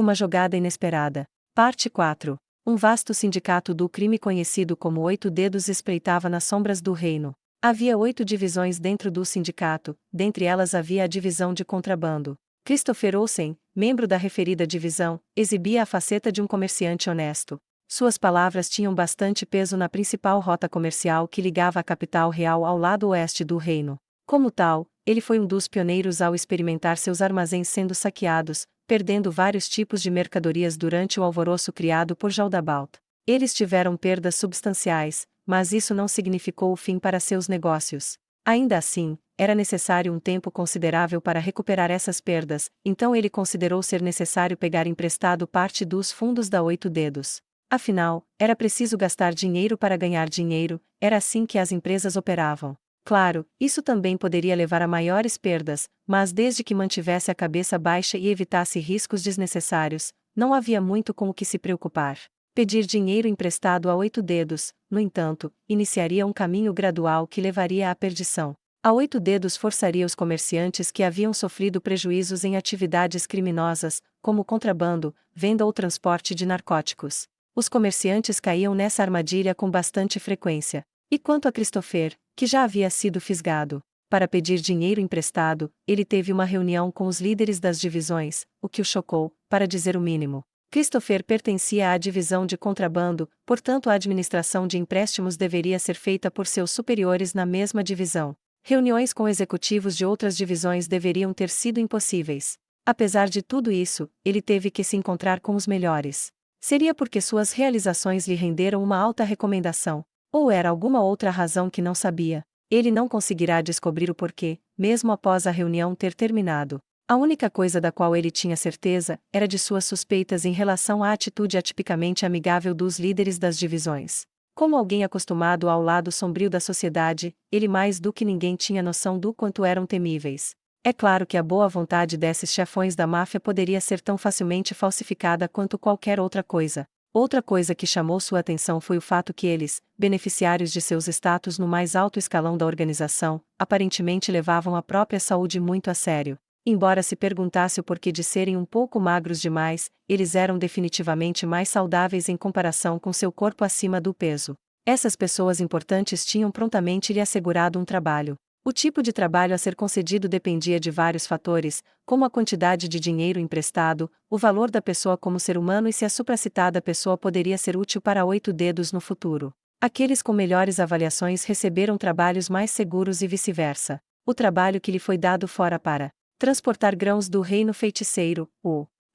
Uma jogada inesperada. Parte 4. Um vasto sindicato do crime conhecido como Oito Dedos espreitava nas sombras do reino. Havia 8 divisões dentro do sindicato, dentre elas havia a divisão de contrabando. Christopher Olsen, membro da referida divisão, exibia a faceta de um comerciante honesto. Suas palavras tinham bastante peso na principal rota comercial que ligava a capital real ao lado oeste do reino. Como tal, ele foi um dos pioneiros ao experimentar seus armazéns sendo saqueados, perdendo vários tipos de mercadorias durante o alvoroço criado por Jaldabaoth. Eles tiveram perdas substanciais, mas isso não significou o fim para seus negócios. Ainda assim, era necessário um tempo considerável para recuperar essas perdas, então ele considerou ser necessário pegar emprestado parte dos fundos da Oito Dedos. Afinal, era preciso gastar dinheiro para ganhar dinheiro, era assim que as empresas operavam. Claro, isso também poderia levar a maiores perdas, mas desde que mantivesse a cabeça baixa e evitasse riscos desnecessários, não havia muito com o que se preocupar. Pedir dinheiro emprestado a Oito Dedos, no entanto, iniciaria um caminho gradual que levaria à perdição. A Oito Dedos forçaria os comerciantes que haviam sofrido prejuízos em atividades criminosas, como contrabando, venda ou transporte de narcóticos. Os comerciantes caíam nessa armadilha com bastante frequência. E quanto a Christopher, que já havia sido fisgado, para pedir dinheiro emprestado, ele teve uma reunião com os líderes das divisões, o que o chocou, para dizer o mínimo. Christopher pertencia à divisão de contrabando, portanto a administração de empréstimos deveria ser feita por seus superiores na mesma divisão. Reuniões com executivos de outras divisões deveriam ter sido impossíveis. Apesar de tudo isso, ele teve que se encontrar com os melhores. Seria porque suas realizações lhe renderam uma alta recomendação. Ou era alguma outra razão que não sabia? Ele não conseguirá descobrir o porquê, mesmo após a reunião ter terminado. A única coisa da qual ele tinha certeza era de suas suspeitas em relação à atitude atipicamente amigável dos líderes das divisões. Como alguém acostumado ao lado sombrio da sociedade, ele mais do que ninguém tinha noção do quanto eram temíveis. É claro que a boa vontade desses chefões da máfia poderia ser tão facilmente falsificada quanto qualquer outra coisa. Outra coisa que chamou sua atenção foi o fato que eles, beneficiários de seus status no mais alto escalão da organização, aparentemente levavam a própria saúde muito a sério. Embora se perguntasse o porquê de serem um pouco magros demais, eles eram definitivamente mais saudáveis em comparação com seu corpo acima do peso. Essas pessoas importantes tinham prontamente lhe assegurado um trabalho. O tipo de trabalho a ser concedido dependia de vários fatores, como a quantidade de dinheiro emprestado, o valor da pessoa como ser humano e se a supracitada pessoa poderia ser útil para Oito Dedos no futuro. Aqueles com melhores avaliações receberam trabalhos mais seguros e vice-versa. O trabalho que lhe foi dado fora para transportar grãos do reino feiticeiro,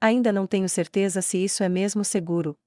ainda não tenho certeza se isso é mesmo seguro,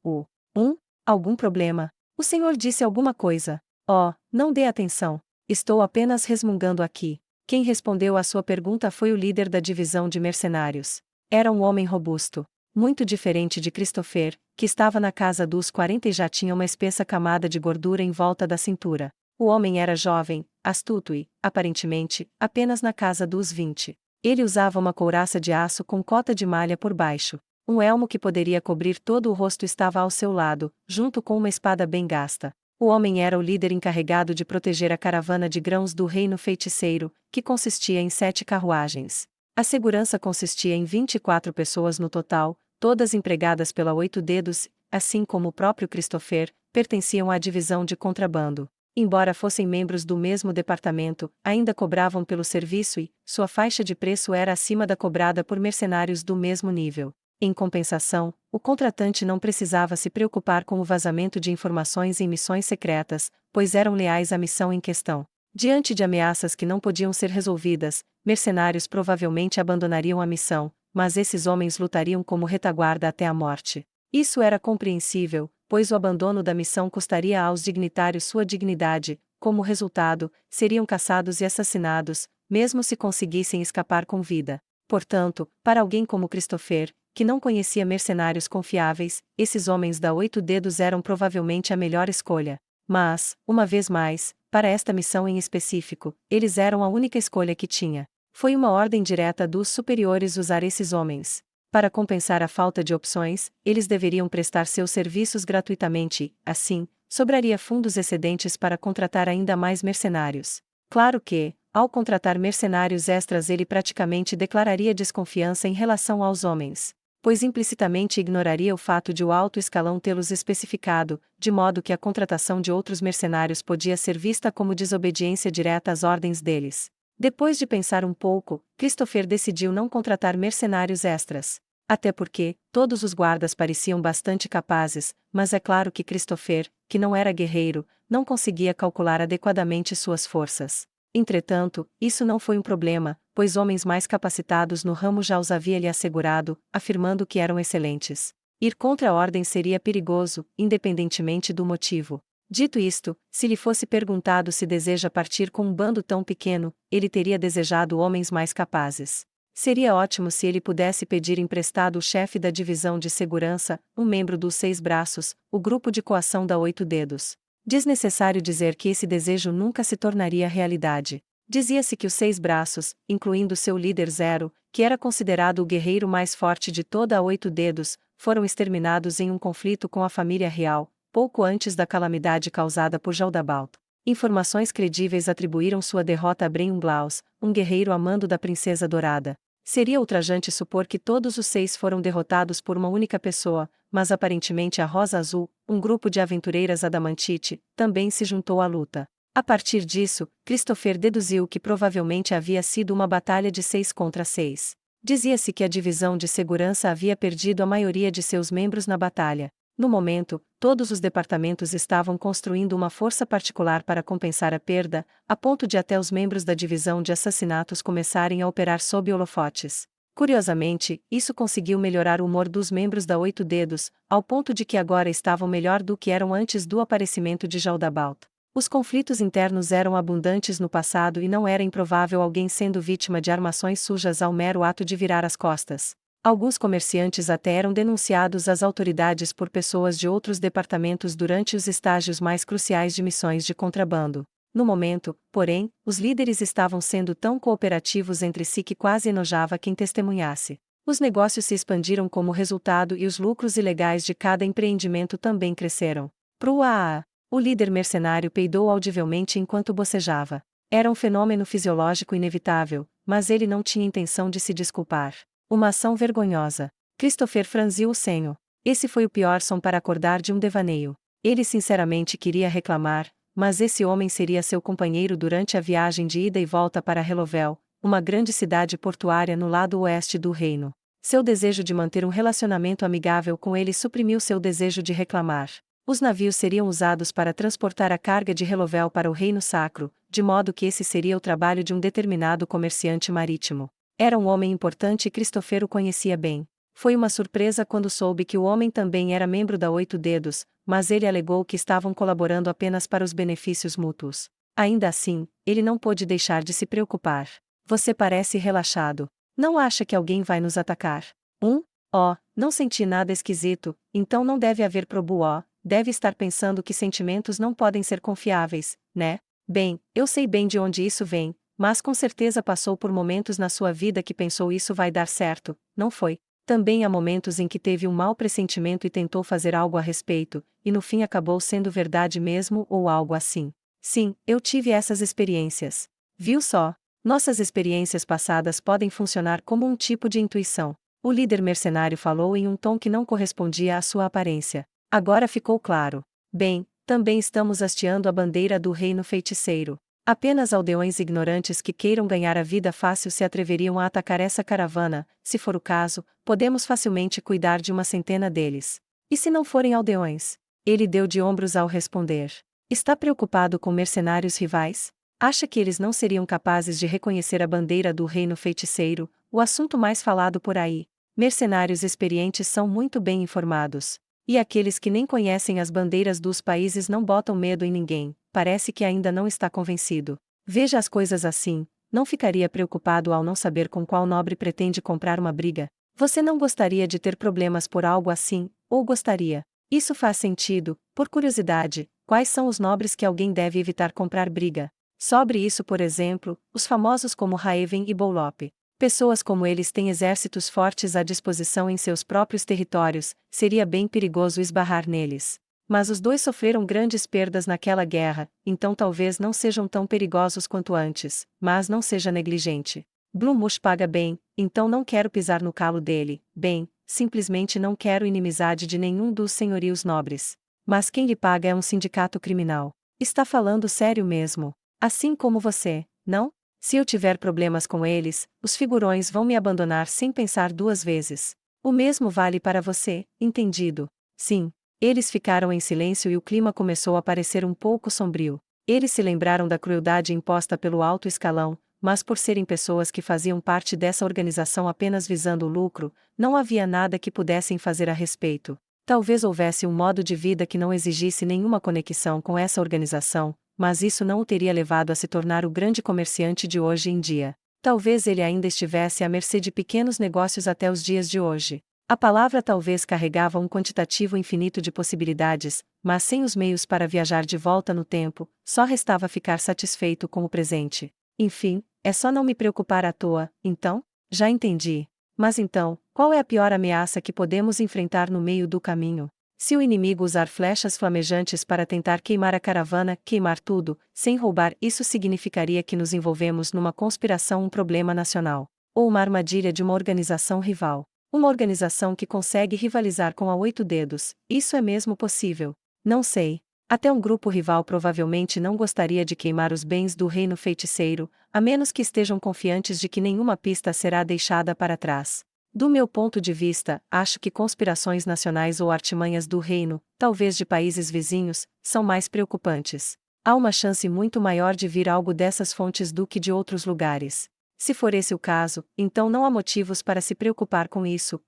algum problema. O senhor disse alguma coisa. Oh, não dê atenção. Estou apenas resmungando aqui. Quem respondeu à sua pergunta foi o líder da divisão de mercenários. Era um homem robusto, muito diferente de Christopher, que estava na casa dos 40 e já tinha uma espessa camada de gordura em volta da cintura. O homem era jovem, astuto e, aparentemente, apenas na casa dos 20. Ele usava uma couraça de aço com cota de malha por baixo. Um elmo que poderia cobrir todo o rosto estava ao seu lado, junto com uma espada bem gasta. O homem era o líder encarregado de proteger a caravana de grãos do reino feiticeiro, que consistia em 7 carruagens. A segurança consistia em 24 pessoas no total, todas empregadas pela Oito Dedos, assim como o próprio Christopher, pertenciam à divisão de contrabando. Embora fossem membros do mesmo departamento, ainda cobravam pelo serviço e sua faixa de preço era acima da cobrada por mercenários do mesmo nível. Em compensação, o contratante não precisava se preocupar com o vazamento de informações em missões secretas, pois eram leais à missão em questão. Diante de ameaças que não podiam ser resolvidas, mercenários provavelmente abandonariam a missão, mas esses homens lutariam como retaguarda até a morte. Isso era compreensível, pois o abandono da missão custaria aos dignitários sua dignidade. Como resultado, seriam caçados e assassinados, mesmo se conseguissem escapar com vida. Portanto, para alguém como Christopher, que não conhecia mercenários confiáveis, esses homens da Oito Dedos eram provavelmente a melhor escolha. Mas, uma vez mais, para esta missão em específico, eles eram a única escolha que tinha. Foi uma ordem direta dos superiores usar esses homens. Para compensar a falta de opções, eles deveriam prestar seus serviços gratuitamente e, assim, sobraria fundos excedentes para contratar ainda mais mercenários. Claro que, ao contratar mercenários extras ele praticamente declararia desconfiança em relação aos homens. pois implicitamente ignoraria o fato de o alto escalão tê-los especificado, de modo que a contratação de outros mercenários podia ser vista como desobediência direta às ordens deles. Depois de pensar um pouco, Christopher decidiu não contratar mercenários extras. Até porque, todos os guardas pareciam bastante capazes, mas é claro que Christopher, que não era guerreiro, não conseguia calcular adequadamente suas forças. Entretanto, isso não foi um problema, pois homens mais capacitados no ramo já os havia lhe assegurado, afirmando que eram excelentes. Ir contra a ordem seria perigoso, independentemente do motivo. Dito isto, se lhe fosse perguntado se deseja partir com um bando tão pequeno, ele teria desejado homens mais capazes. Seria ótimo se ele pudesse pedir emprestado o chefe da divisão de segurança, um membro dos 6 braços, o grupo de coação da 8 dedos. Desnecessário dizer que esse desejo nunca se tornaria realidade. Dizia-se que os 6 braços, incluindo seu líder Zero, que era considerado o guerreiro mais forte de toda a 8 dedos, foram exterminados em um conflito com a família real, pouco antes da calamidade causada por Jaldabalt. Informações credíveis atribuíram sua derrota a Breumglaus, um guerreiro amando da Princesa Dourada. Seria ultrajante supor que todos os 6 foram derrotados por uma única pessoa, mas aparentemente a Rosa Azul, um grupo de aventureiras adamantite, também se juntou à luta. A partir disso, Christopher deduziu que provavelmente havia sido uma batalha de 6 contra 6. Dizia-se que a divisão de segurança havia perdido a maioria de seus membros na batalha. No momento, todos os departamentos estavam construindo uma força particular para compensar a perda, a ponto de até os membros da divisão de assassinatos começarem a operar sob holofotes. Curiosamente, isso conseguiu melhorar o humor dos membros da 8 dedos, ao ponto de que agora estavam melhor do que eram antes do aparecimento de Jaldabalt. Os conflitos internos eram abundantes no passado e não era improvável alguém sendo vítima de armações sujas ao mero ato de virar as costas. Alguns comerciantes até eram denunciados às autoridades por pessoas de outros departamentos durante os estágios mais cruciais de missões de contrabando. No momento, porém, os líderes estavam sendo tão cooperativos entre si que quase enojava quem testemunhasse. Os negócios se expandiram como resultado e os lucros ilegais de cada empreendimento também cresceram. Prua! O líder mercenário peidou audivelmente enquanto bocejava. Era um fenômeno fisiológico inevitável, mas ele não tinha intenção de se desculpar. Uma ação vergonhosa. Christopher franziu o senho. Esse foi o pior som para acordar de um devaneio. Ele sinceramente queria reclamar, mas esse homem seria seu companheiro durante a viagem de ida e volta para Hellovel, uma grande cidade portuária no lado oeste do reino. Seu desejo de manter um relacionamento amigável com ele suprimiu seu desejo de reclamar. Os navios seriam usados para transportar a carga de Hellovel para o Reino Sacro, de modo que esse seria o trabalho de um determinado comerciante marítimo. Era um homem importante e Christopher o conhecia bem. Foi uma surpresa quando soube que o homem também era membro da 8 dedos, mas ele alegou que estavam colaborando apenas para os benefícios mútuos. Ainda assim, ele não pôde deixar de se preocupar. Você parece relaxado. Não acha que alguém vai nos atacar? Oh, não senti nada esquisito, então não deve haver problema. Deve estar pensando que sentimentos não podem ser confiáveis, né? Bem, eu sei bem de onde isso vem, mas com certeza passou por momentos na sua vida que pensou isso vai dar certo, não foi? Também há momentos em que teve um mau pressentimento e tentou fazer algo a respeito, e no fim acabou sendo verdade mesmo ou algo assim. Sim, eu tive essas experiências. Viu só? Nossas experiências passadas podem funcionar como um tipo de intuição. O líder mercenário falou em um tom que não correspondia à sua aparência. Agora ficou claro. Bem, também estamos hasteando a bandeira do reino feiticeiro. Apenas aldeões ignorantes que queiram ganhar a vida fácil se atreveriam a atacar essa caravana. Se for o caso, podemos facilmente cuidar de uma centena deles. E se não forem aldeões? Ele deu de ombros ao responder. Está preocupado com mercenários rivais? Acha que eles não seriam capazes de reconhecer a bandeira do reino feiticeiro, o assunto mais falado por aí? Mercenários experientes são muito bem informados. E aqueles que nem conhecem as bandeiras dos países não botam medo em ninguém, parece que ainda não está convencido. Veja as coisas assim, não ficaria preocupado ao não saber com qual nobre pretende comprar uma briga? Você não gostaria de ter problemas por algo assim, ou gostaria? Isso faz sentido. Por curiosidade, quais são os nobres que alguém deve evitar comprar briga? Sobre isso, por exemplo, os famosos como Raven e Bolop. Pessoas como eles têm exércitos fortes à disposição em seus próprios territórios, seria bem perigoso esbarrar neles. Mas os dois sofreram grandes perdas naquela guerra, então talvez não sejam tão perigosos quanto antes, mas não seja negligente. Blumush paga bem, então não quero pisar no calo dele. Bem, simplesmente não quero inimizade de nenhum dos senhorios nobres. Mas quem lhe paga é um sindicato criminal. Está falando sério mesmo. Assim como você, não? Se eu tiver problemas com eles, os figurões vão me abandonar sem pensar duas vezes. O mesmo vale para você, entendido? Sim. Eles ficaram em silêncio e o clima começou a parecer um pouco sombrio. Eles se lembraram da crueldade imposta pelo alto escalão, mas por serem pessoas que faziam parte dessa organização apenas visando o lucro, não havia nada que pudessem fazer a respeito. Talvez houvesse um modo de vida que não exigisse nenhuma conexão com essa organização, mas isso não o teria levado a se tornar o grande comerciante de hoje em dia. Talvez ele ainda estivesse à mercê de pequenos negócios até os dias de hoje. A palavra talvez carregava um quantitativo infinito de possibilidades, mas sem os meios para viajar de volta no tempo, só restava ficar satisfeito com o presente. Enfim, é só não me preocupar à toa, então? Já entendi. Mas então, qual é a pior ameaça que podemos enfrentar no meio do caminho? Se o inimigo usar flechas flamejantes para tentar queimar a caravana, queimar tudo, sem roubar, isso significaria que nos envolvemos numa conspiração, um problema nacional. Ou uma armadilha de uma organização rival. Uma organização que consegue rivalizar com a 8 dedos, isso é mesmo possível? Não sei. Até um grupo rival provavelmente não gostaria de queimar os bens do reino feiticeiro, a menos que estejam confiantes de que nenhuma pista será deixada para trás. Do meu ponto de vista, acho que conspirações nacionais ou artimanhas do reino, talvez de países vizinhos, são mais preocupantes. Há uma chance muito maior de vir algo dessas fontes do que de outros lugares. Se for esse o caso, então não há motivos para se preocupar com isso,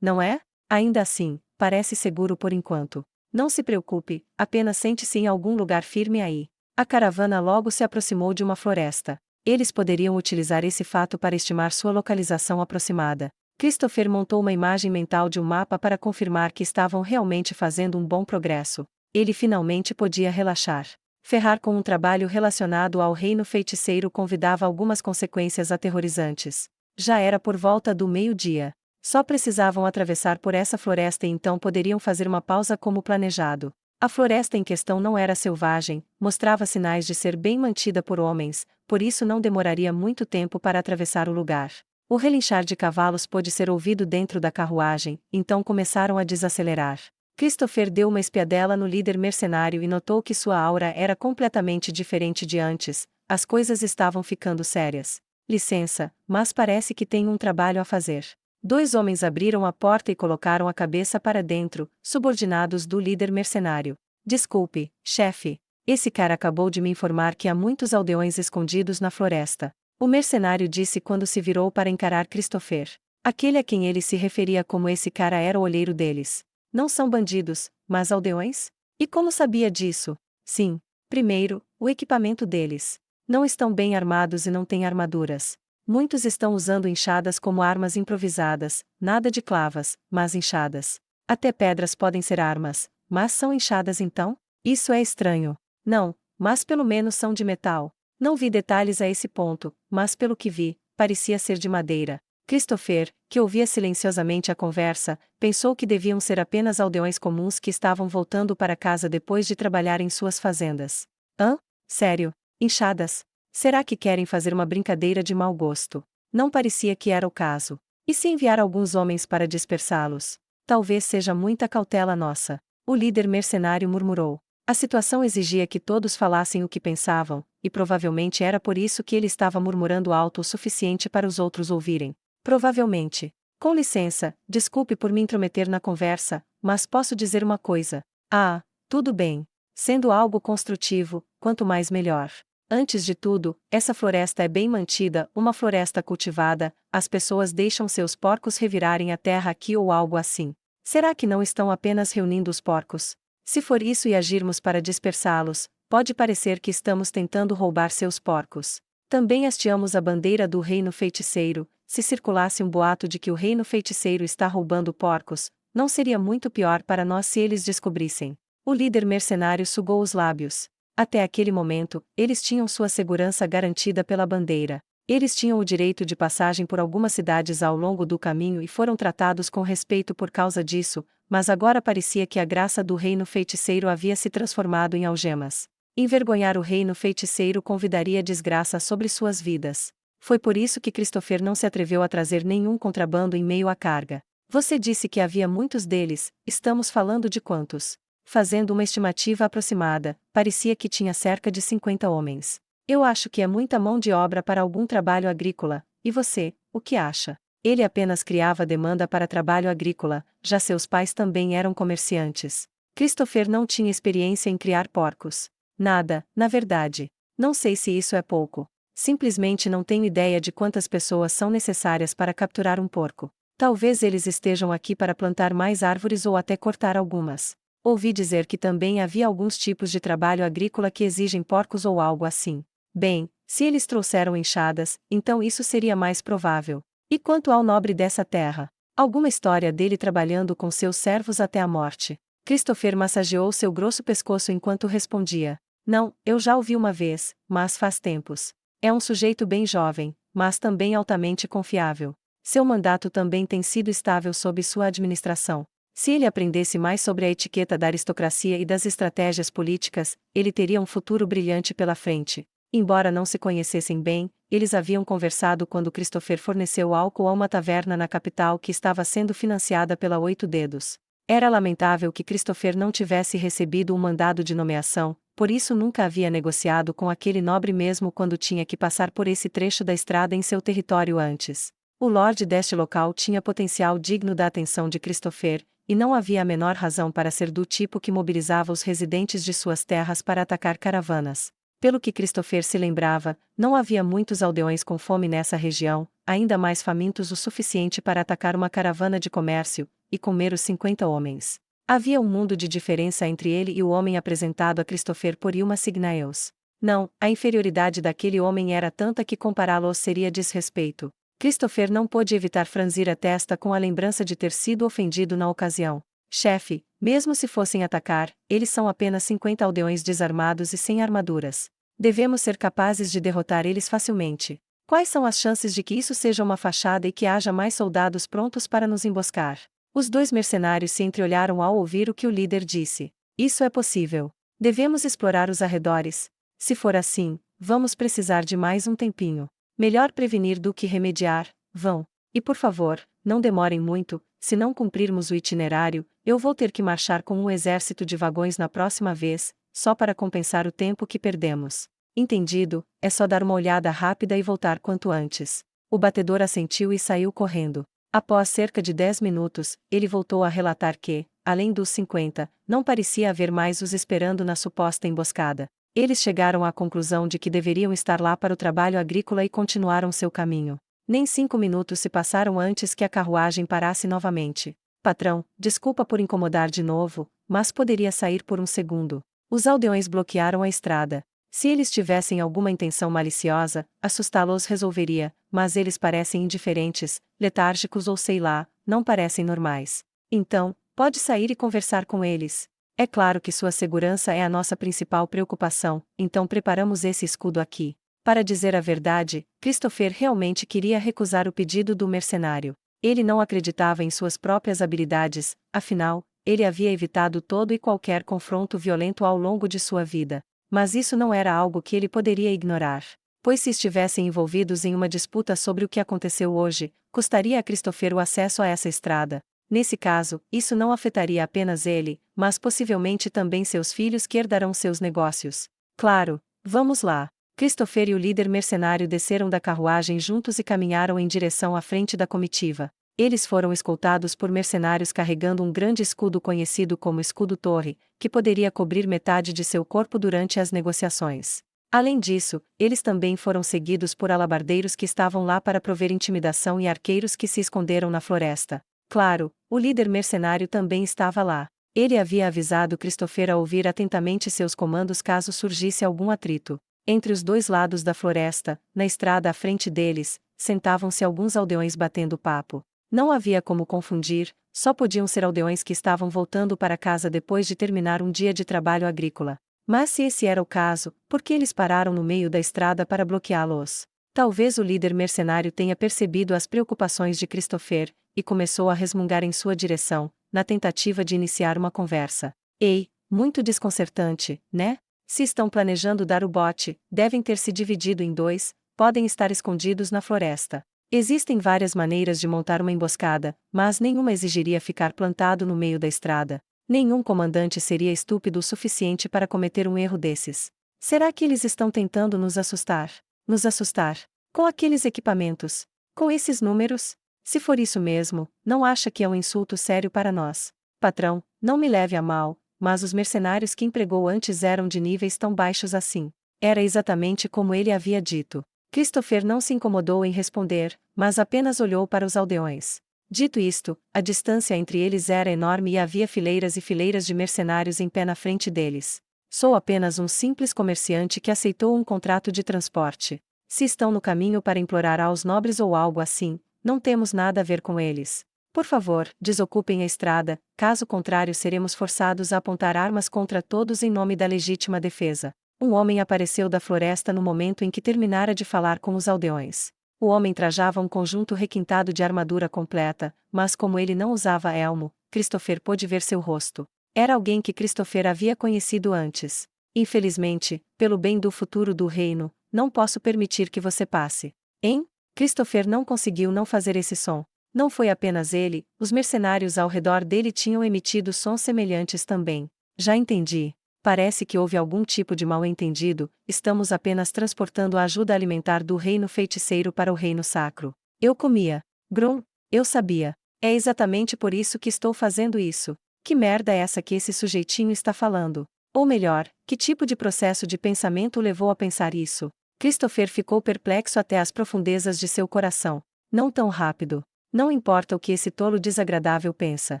não é? Ainda assim, parece seguro por enquanto. Não se preocupe, apenas sente-se em algum lugar firme aí. A caravana logo se aproximou de uma floresta. Eles poderiam utilizar esse fato para estimar sua localização aproximada. Christopher montou uma imagem mental de um mapa para confirmar que estavam realmente fazendo um bom progresso. Ele finalmente podia relaxar. Ferrar com um trabalho relacionado ao reino feiticeiro convidava algumas consequências aterrorizantes. Já era por volta do meio-dia. Só precisavam atravessar por essa floresta e então poderiam fazer uma pausa como planejado. A floresta em questão não era selvagem, mostrava sinais de ser bem mantida por homens, por isso não demoraria muito tempo para atravessar o lugar. O relinchar de cavalos pôde ser ouvido dentro da carruagem, então começaram a desacelerar. Christopher deu uma espiadela no líder mercenário e notou que sua aura era completamente diferente de antes, as coisas estavam ficando sérias. Licença, mas parece que tenho um trabalho a fazer. 2 homens abriram a porta e colocaram a cabeça para dentro, subordinados do líder mercenário. Desculpe, chefe. Esse cara acabou de me informar que há muitos aldeões escondidos na floresta. O mercenário disse quando se virou para encarar Christopher. Aquele a quem ele se referia como esse cara era o olheiro deles. Não são bandidos, mas aldeões? E como sabia disso? Sim. Primeiro, o equipamento deles. Não estão bem armados e não têm armaduras. Muitos estão usando enxadas como armas improvisadas, nada de clavas, mas enxadas. Até pedras podem ser armas, mas são enxadas então? Isso é estranho. Não, mas pelo menos são de metal. Não vi detalhes a esse ponto, mas pelo que vi, parecia ser de madeira. Christopher, que ouvia silenciosamente a conversa, pensou que deviam ser apenas aldeões comuns que estavam voltando para casa depois de trabalhar em suas fazendas. Hã? Sério? Enxadas? Será que querem fazer uma brincadeira de mau gosto? Não parecia que era o caso. E se enviar alguns homens para dispersá-los? Talvez seja muita cautela nossa. O líder mercenário murmurou. A situação exigia que todos falassem o que pensavam, e provavelmente era por isso que ele estava murmurando alto o suficiente para os outros ouvirem. Provavelmente. Com licença, desculpe por me intrometer na conversa, mas posso dizer uma coisa. Ah, tudo bem. Sendo algo construtivo, quanto mais melhor. Antes de tudo, essa floresta é bem mantida, uma floresta cultivada, as pessoas deixam seus porcos revirarem a terra aqui ou algo assim. Será que não estão apenas reunindo os porcos? Se for isso e agirmos para dispersá-los, pode parecer que estamos tentando roubar seus porcos. Também hasteamos a bandeira do reino feiticeiro. Se circulasse um boato de que o reino feiticeiro está roubando porcos, não seria muito pior para nós se eles descobrissem. O líder mercenário sugou os lábios. Até aquele momento, eles tinham sua segurança garantida pela bandeira. Eles tinham o direito de passagem por algumas cidades ao longo do caminho e foram tratados com respeito por causa disso, mas agora parecia que a graça do reino feiticeiro havia se transformado em algemas. Envergonhar o reino feiticeiro convidaria desgraça sobre suas vidas. Foi por isso que Christopher não se atreveu a trazer nenhum contrabando em meio à carga. Você disse que havia muitos deles, estamos falando de quantos? Fazendo uma estimativa aproximada, parecia que tinha cerca de 50 homens. Eu acho que é muita mão de obra para algum trabalho agrícola, e você, o que acha? Ele apenas criava demanda para trabalho agrícola, já seus pais também eram comerciantes. Christopher não tinha experiência em criar porcos. Nada, na verdade. Não sei se isso é pouco. Simplesmente não tenho ideia de quantas pessoas são necessárias para capturar um porco. Talvez eles estejam aqui para plantar mais árvores ou até cortar algumas. Ouvi dizer que também havia alguns tipos de trabalho agrícola que exigem porcos ou algo assim. Bem, se eles trouxeram enxadas, então isso seria mais provável. E quanto ao nobre dessa terra? Alguma história dele trabalhando com seus servos até a morte? Christopher massageou seu grosso pescoço enquanto respondia. Não, eu já ouvi uma vez, mas faz tempos. É um sujeito bem jovem, mas também altamente confiável. Seu mandato também tem sido estável sob sua administração. Se ele aprendesse mais sobre a etiqueta da aristocracia e das estratégias políticas, ele teria um futuro brilhante pela frente. Embora não se conhecessem bem, eles haviam conversado quando Christopher forneceu álcool a uma taverna na capital que estava sendo financiada pela Oito Dedos. Era lamentável que Christopher não tivesse recebido um mandado de nomeação, por isso nunca havia negociado com aquele nobre mesmo quando tinha que passar por esse trecho da estrada em seu território antes. O Lorde deste local tinha potencial digno da atenção de Christopher, e não havia a menor razão para ser do tipo que mobilizava os residentes de suas terras para atacar caravanas. Pelo que Christopher se lembrava, não havia muitos aldeões com fome nessa região, ainda mais famintos o suficiente para atacar uma caravana de comércio, e comer os 50 homens. Havia um mundo de diferença entre ele e o homem apresentado a Christopher por Ilma Signaeus. Não, a inferioridade daquele homem era tanta que compará-lo seria desrespeito. Christopher não pôde evitar franzir a testa com a lembrança de ter sido ofendido na ocasião. Chefe, mesmo se fossem atacar, eles são apenas 50 aldeões desarmados e sem armaduras. Devemos ser capazes de derrotar eles facilmente. Quais são as chances de que isso seja uma fachada e que haja mais soldados prontos para nos emboscar? Os dois mercenários se entreolharam ao ouvir o que o líder disse. Isso é possível. Devemos explorar os arredores. Se for assim, vamos precisar de mais um tempinho. Melhor prevenir do que remediar, vão. E por favor, não demorem muito, se não cumprirmos o itinerário, eu vou ter que marchar com um exército de vagões na próxima vez, só para compensar o tempo que perdemos. Entendido, é só dar uma olhada rápida e voltar quanto antes. O batedor assentiu e saiu correndo. Após cerca de 10 minutos, ele voltou a relatar que, além dos 50, não parecia haver mais os esperando na suposta emboscada. Eles chegaram à conclusão de que deveriam estar lá para o trabalho agrícola e continuaram seu caminho. Nem 5 minutos se passaram antes que a carruagem parasse novamente. Patrão, desculpa por incomodar de novo, mas poderia sair por um segundo. Os aldeões bloquearam a estrada. Se eles tivessem alguma intenção maliciosa, assustá-los resolveria, mas eles parecem indiferentes, letárgicos ou sei lá, não parecem normais. Então, pode sair e conversar com eles. É claro que sua segurança é a nossa principal preocupação, então preparamos esse escudo aqui. Para dizer a verdade, Christopher realmente queria recusar o pedido do mercenário. Ele não acreditava em suas próprias habilidades, afinal, ele havia evitado todo e qualquer confronto violento ao longo de sua vida. Mas isso não era algo que ele poderia ignorar. Pois se estivessem envolvidos em uma disputa sobre o que aconteceu hoje, custaria a Christopher o acesso a essa estrada. Nesse caso, isso não afetaria apenas ele, mas possivelmente também seus filhos que herdarão seus negócios. Claro, vamos lá. Christopher e o líder mercenário desceram da carruagem juntos e caminharam em direção à frente da comitiva. Eles foram escoltados por mercenários carregando um grande escudo conhecido como escudo-torre, que poderia cobrir metade de seu corpo durante as negociações. Além disso, eles também foram seguidos por alabardeiros que estavam lá para prover intimidação e arqueiros que se esconderam na floresta. Claro, o líder mercenário também estava lá. Ele havia avisado Christopher a ouvir atentamente seus comandos caso surgisse algum atrito. Entre os dois lados da floresta, na estrada à frente deles, sentavam-se alguns aldeões batendo papo. Não havia como confundir, só podiam ser aldeões que estavam voltando para casa depois de terminar um dia de trabalho agrícola. Mas se esse era o caso, por que eles pararam no meio da estrada para bloqueá-los? Talvez o líder mercenário tenha percebido as preocupações de Christopher, e começou a resmungar em sua direção, na tentativa de iniciar uma conversa. Ei, muito desconcertante, né? Se estão planejando dar o bote, devem ter se dividido em dois, podem estar escondidos na floresta. Existem várias maneiras de montar uma emboscada, mas nenhuma exigiria ficar plantado no meio da estrada. Nenhum comandante seria estúpido o suficiente para cometer um erro desses. Será que eles estão tentando nos assustar? Nos assustar? Com aqueles equipamentos? Com esses números? Se for isso mesmo, não acha que é um insulto sério para nós? Patrão, não me leve a mal, mas os mercenários que empregou antes eram de níveis tão baixos assim. Era exatamente como ele havia dito. Christopher não se incomodou em responder, mas apenas olhou para os aldeões. Dito isto, a distância entre eles era enorme e havia fileiras e fileiras de mercenários em pé na frente deles. Sou apenas um simples comerciante que aceitou um contrato de transporte. Se estão no caminho para implorar aos nobres ou algo assim, não temos nada a ver com eles. Por favor, desocupem a estrada, caso contrário seremos forçados a apontar armas contra todos em nome da legítima defesa. Um homem apareceu da floresta no momento em que terminara de falar com os aldeões. O homem trajava um conjunto requintado de armadura completa, mas como ele não usava elmo, Christopher pôde ver seu rosto. Era alguém que Christopher havia conhecido antes. Infelizmente, pelo bem do futuro do reino, não posso permitir que você passe. Hein? Christopher não conseguiu não fazer esse som. Não foi apenas ele, os mercenários ao redor dele tinham emitido sons semelhantes também. Já entendi. Parece que houve algum tipo de mal-entendido, estamos apenas transportando a ajuda alimentar do reino feiticeiro para o reino sacro. Eu comia. Grum, eu sabia. É exatamente por isso que estou fazendo isso. Que merda é essa que esse sujeitinho está falando? Ou melhor, que tipo de processo de pensamento o levou a pensar isso? Christopher ficou perplexo até as profundezas de seu coração. Não tão rápido. Não importa o que esse tolo desagradável pensa.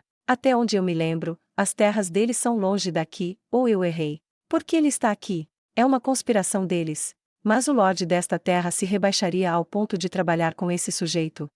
Até onde eu me lembro, as terras deles são longe daqui, ou eu errei. Por que ele está aqui? É uma conspiração deles. Mas o lorde desta terra se rebaixaria ao ponto de trabalhar com esse sujeito.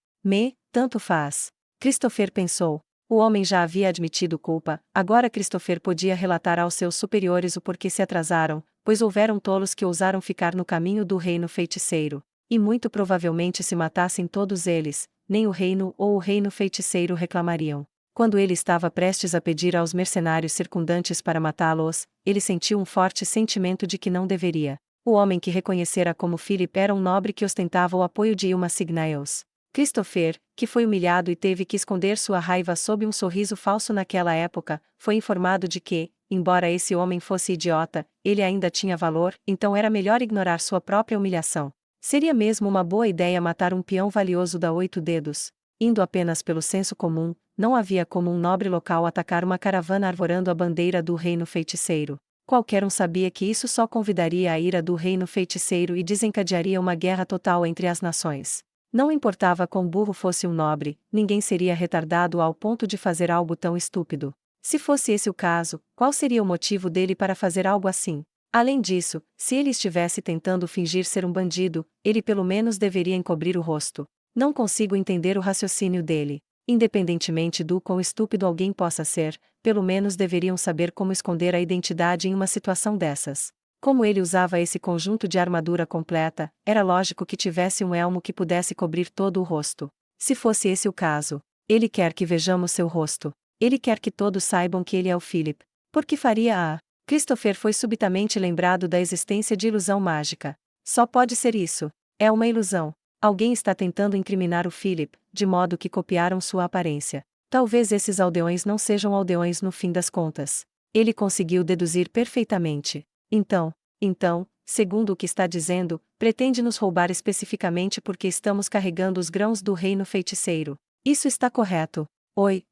Tanto faz. Christopher pensou. O homem já havia admitido culpa, agora Christopher podia relatar aos seus superiores o porquê se atrasaram, pois houveram tolos que ousaram ficar no caminho do reino feiticeiro. E muito provavelmente se matassem todos eles, nem o reino ou o reino feiticeiro reclamariam. Quando ele estava prestes a pedir aos mercenários circundantes para matá-los, ele sentiu um forte sentimento de que não deveria. O homem que reconhecera como Philip era um nobre que ostentava o apoio de Ilma Signails. Christopher, que foi humilhado e teve que esconder sua raiva sob um sorriso falso naquela época, foi informado de que, embora esse homem fosse idiota, ele ainda tinha valor, então era melhor ignorar sua própria humilhação. Seria mesmo uma boa ideia matar um peão valioso da 8 dedos. Indo apenas pelo senso comum, não havia como um nobre local atacar uma caravana arvorando a bandeira do reino feiticeiro. Qualquer um sabia que isso só convidaria a ira do reino feiticeiro e desencadearia uma guerra total entre as nações. Não importava quão burro fosse um nobre, ninguém seria retardado ao ponto de fazer algo tão estúpido. Se fosse esse o caso, qual seria o motivo dele para fazer algo assim? Além disso, se ele estivesse tentando fingir ser um bandido, ele pelo menos deveria encobrir o rosto. Não consigo entender o raciocínio dele. Independentemente do quão estúpido alguém possa ser, pelo menos deveriam saber como esconder a identidade em uma situação dessas. Como ele usava esse conjunto de armadura completa, era lógico que tivesse um elmo que pudesse cobrir todo o rosto. Se fosse esse o caso, ele quer que vejamos seu rosto. Ele quer que todos saibam que ele é o Philip. Por que faria a... Christopher foi subitamente lembrado da existência de ilusão mágica. Só pode ser isso. É uma ilusão. Alguém está tentando incriminar o Philip, de modo que copiaram sua aparência. Talvez esses aldeões não sejam aldeões no fim das contas. Ele conseguiu deduzir perfeitamente. Então, segundo o que está dizendo, pretende nos roubar especificamente porque estamos carregando os grãos do reino feiticeiro. Isso está correto. Oi,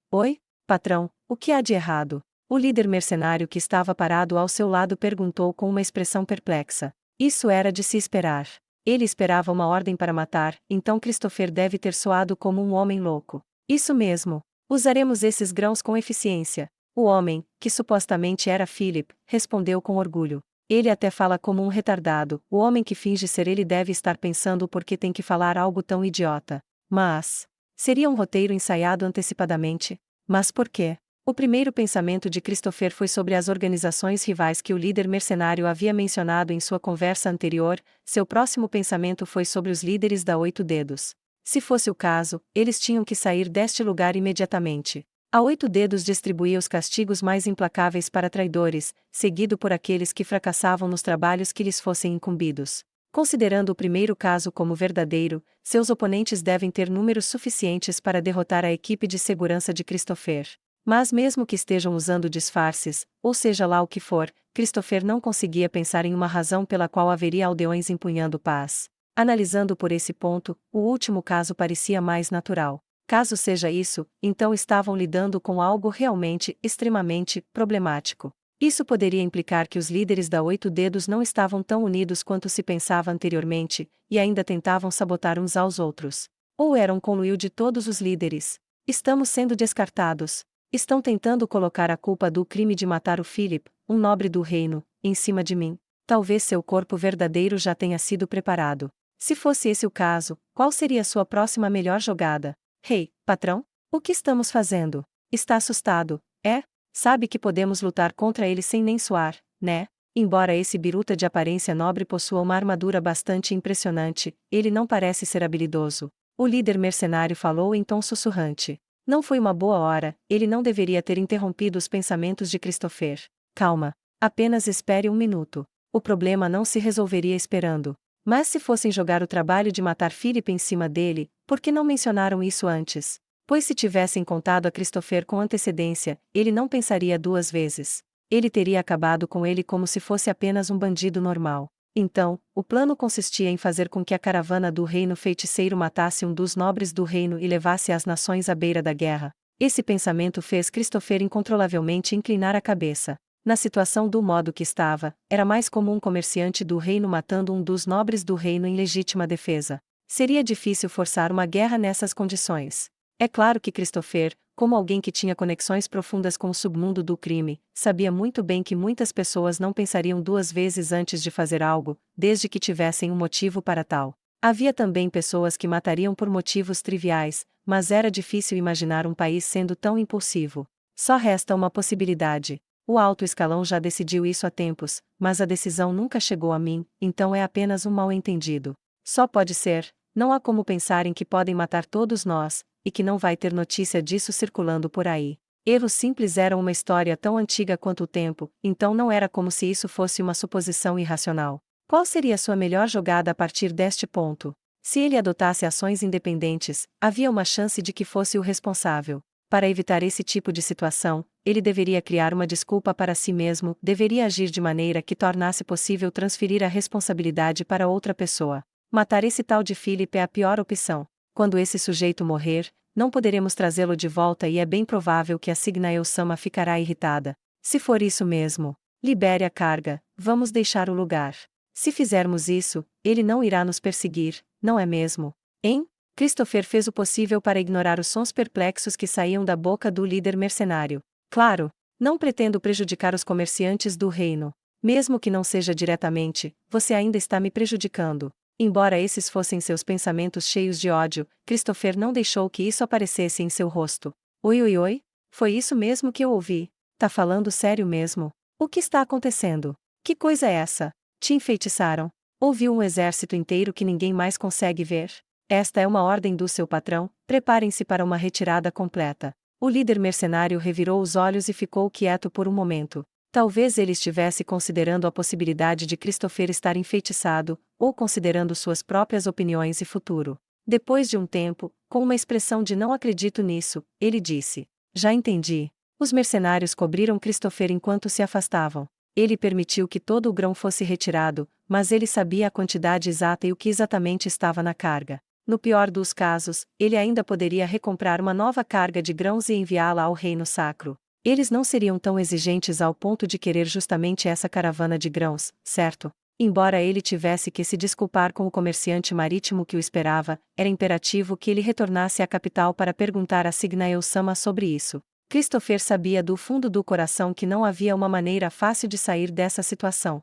patrão, o que há de errado? O líder mercenário que estava parado ao seu lado perguntou com uma expressão perplexa. Isso era de se esperar. Ele esperava uma ordem para matar, então Christopher deve ter soado como um homem louco. Isso mesmo. Usaremos esses grãos com eficiência. O homem, que supostamente era Philip, respondeu com orgulho. Ele até fala como um retardado. O homem que finge ser ele deve estar pensando por que tem que falar algo tão idiota. Mas... seria um roteiro ensaiado antecipadamente? Mas por quê? O primeiro pensamento de Christopher foi sobre as organizações rivais que o líder mercenário havia mencionado em sua conversa anterior. Seu próximo pensamento foi sobre os líderes da 8 dedos. Se fosse o caso, eles tinham que sair deste lugar imediatamente. A 8 dedos distribuía os castigos mais implacáveis para traidores, seguido por aqueles que fracassavam nos trabalhos que lhes fossem incumbidos. Considerando o primeiro caso como verdadeiro, seus oponentes devem ter números suficientes para derrotar a equipe de segurança de Christopher. Mas mesmo que estejam usando disfarces, ou seja lá o que for, Christopher não conseguia pensar em uma razão pela qual haveria aldeões empunhando pás. Analisando por esse ponto, o último caso parecia mais natural. Caso seja isso, então estavam lidando com algo realmente, extremamente, problemático. Isso poderia implicar que os líderes da Oito Dedos não estavam tão unidos quanto se pensava anteriormente, e ainda tentavam sabotar uns aos outros. Ou eram conluio de todos os líderes. Estamos sendo descartados. Estão tentando colocar a culpa do crime de matar o Philip, um nobre do reino, em cima de mim. Talvez seu corpo verdadeiro já tenha sido preparado. Se fosse esse o caso, qual seria sua próxima melhor jogada? Hey, patrão? O que estamos fazendo? Está assustado, é? Sabe que podemos lutar contra ele sem nem suar, né? Embora esse biruta de aparência nobre possua uma armadura bastante impressionante, ele não parece ser habilidoso. O líder mercenário falou em tom sussurrante. Não foi uma boa hora, ele não deveria ter interrompido os pensamentos de Christopher. Calma. Apenas espere um minuto. O problema não se resolveria esperando. Mas se fossem jogar o trabalho de matar Philip em cima dele, por que não mencionaram isso antes? Pois se tivessem contado a Christopher com antecedência, ele não pensaria duas vezes. Ele teria acabado com ele como se fosse apenas um bandido normal. Então, o plano consistia em fazer com que a caravana do reino feiticeiro matasse um dos nobres do reino e levasse as nações à beira da guerra. Esse pensamento fez Christopher incontrolavelmente inclinar a cabeça. Na situação do modo que estava, era mais comum um comerciante do reino matando um dos nobres do reino em legítima defesa. Seria difícil forçar uma guerra nessas condições. É claro que Christopher, como alguém que tinha conexões profundas com o submundo do crime, sabia muito bem que muitas pessoas não pensariam duas vezes antes de fazer algo, desde que tivessem um motivo para tal. Havia também pessoas que matariam por motivos triviais, mas era difícil imaginar um país sendo tão impulsivo. Só resta uma possibilidade. O alto escalão já decidiu isso há tempos, mas a decisão nunca chegou a mim, então é apenas um mal-entendido. Só pode ser, não há como pensar em que podem matar todos nós, e que não vai ter notícia disso circulando por aí. Erros simples eram uma história tão antiga quanto o tempo, então não era como se isso fosse uma suposição irracional. Qual seria sua melhor jogada a partir deste ponto? Se ele adotasse ações independentes, havia uma chance de que fosse o responsável. Para evitar esse tipo de situação, ele deveria criar uma desculpa para si mesmo, deveria agir de maneira que tornasse possível transferir a responsabilidade para outra pessoa. Matar esse tal de Philip é a pior opção. Quando esse sujeito morrer, não poderemos trazê-lo de volta e é bem provável que a Signael-sama ficará irritada. Se for isso mesmo, libere a carga, vamos deixar o lugar. Se fizermos isso, ele não irá nos perseguir, não é mesmo? Hein? Christopher fez o possível para ignorar os sons perplexos que saíam da boca do líder mercenário. Claro, não pretendo prejudicar os comerciantes do reino. Mesmo que não seja diretamente, você ainda está me prejudicando. Embora esses fossem seus pensamentos cheios de ódio, Christopher não deixou que isso aparecesse em seu rosto. Oi, oi, oi? Foi isso mesmo que eu ouvi. Tá falando sério mesmo? O que está acontecendo? Que coisa é essa? Te enfeitiçaram? Ouviu um exército inteiro que ninguém mais consegue ver? Esta é uma ordem do seu patrão, preparem-se para uma retirada completa. O líder mercenário revirou os olhos e ficou quieto por um momento. Talvez ele estivesse considerando a possibilidade de Christopher estar enfeitiçado, ou considerando suas próprias opiniões e futuro. Depois de um tempo, com uma expressão de não acredito nisso, ele disse: já entendi. Os mercenários cobriram Christopher enquanto se afastavam. Ele permitiu que todo o grão fosse retirado, mas ele sabia a quantidade exata e o que exatamente estava na carga. No pior dos casos, ele ainda poderia recomprar uma nova carga de grãos e enviá-la ao reino sacro. Eles não seriam tão exigentes ao ponto de querer justamente essa caravana de grãos, certo? Embora ele tivesse que se desculpar com o comerciante marítimo que o esperava, era imperativo que ele retornasse à capital para perguntar a Signael-sama sobre isso. Christopher sabia do fundo do coração que não havia uma maneira fácil de sair dessa situação.